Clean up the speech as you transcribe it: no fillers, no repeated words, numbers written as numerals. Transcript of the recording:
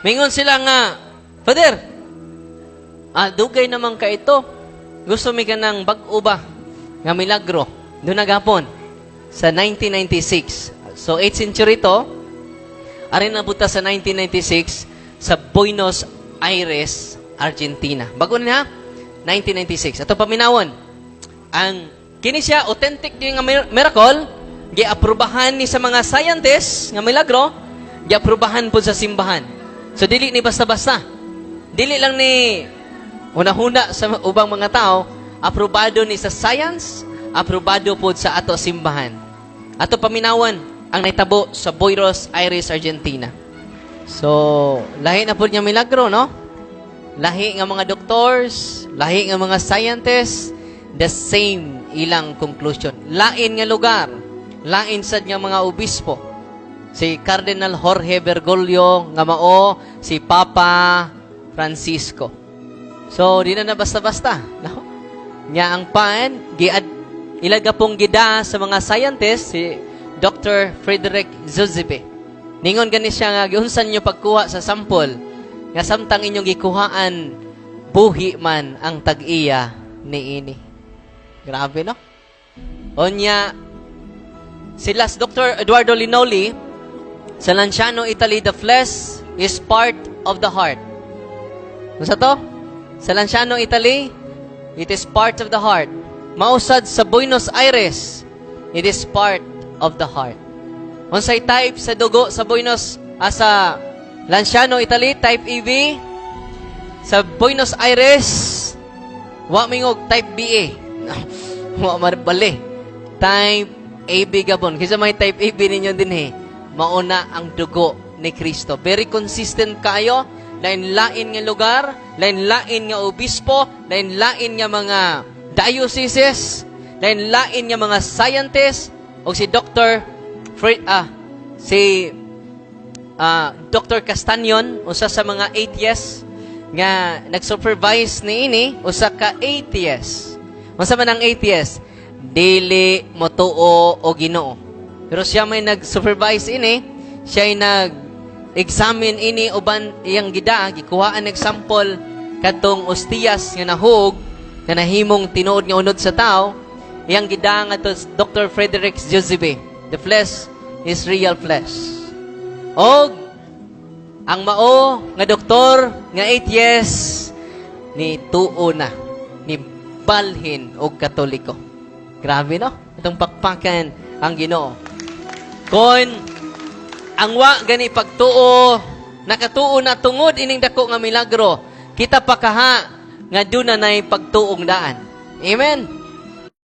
Mingon sila nga, Father, dugay naman ka ito. Gusto mi ka ng bag-o ba nga milagro? Doon nagapon sa 1996. So, 8th century to. Arin nabuta sa 1996 sa Buenos Aires, Argentina. Bago na, 1996. Ato paminawon. Ang kini siya authentic yung miracle, giaprubahan ni sa mga scientists nga milagro, giaprubahan po sa simbahan. So dili ni basta-basta. Dili lang ni hunahuna sa ubang mga tao, aprobado ni sa science, aprobado po sa ato simbahan. Ato paminawan ang naitabo sa Buenos Aires, Argentina. So, lahi na po niya milagro, no? Lahi nga mga doctors, lahi nga mga scientists, the same ilang conclusion. Lain nga lugar, lain sad nga mga obispo. Si Cardinal Jorge Bergoglio, nga mao, si Papa Francisco. So, di na basta-basta. No? Nya ang pan, ilaga pong gida sa mga scientists, si Dr. Frederick Zuzipe. Ningon gani siya nga, giunsan nyo pagkuha sa sample, nga samtang inyong gikuhaan, buhi man ang tag-iya ni ini. Grabe, no? Onya, sila Dr. Eduardo Linoli, sa Lanciano, Italy, the flesh is part of the heart. Ano sa to? Sa Lanciano, Italy, it is part of the heart. Mausad sa Buenos Aires, it is part of the heart. Unsay type sa dugo sa sa Lanciano, Italy, type AB. Sa Buenos Aires, wa mingog type BA. Wa marbali. Type AB gabon. Kisa may type AB ninyo din mauna ang dugo ni Kristo. Very consistent kayo. Lain-lain nga lugar, lain-lain nga obispo, lain-lain nga mga dioceses, lain-lain nga mga scientists, o si Dr. Dr. Castanyon, usa sa mga atheists nga nag-supervise ni ini, usa ka atheist. Unsa man ang atheist? Dili motuo o Ginoo. Pero siya may nag-supervise ini, siya ay nag-examine ini uban iyang gida, gikuhaan example kadtong ostiyas nga nahug, nga nahimong tinuod nga unod sa tao, iyang gida nga to Dr. Frederick Zuzibe. The flesh is real flesh. Og ang mao nga doktor nga atheist ni tuo na, ni balhin og Katoliko. Grabe, no? Itong pakpakan ang Ginoo. Kon ang wa gani pagtuo, nakatuo na tungod ining dako nga milagro, kita pa kaha nga duna nay pagtuong daan. Amen.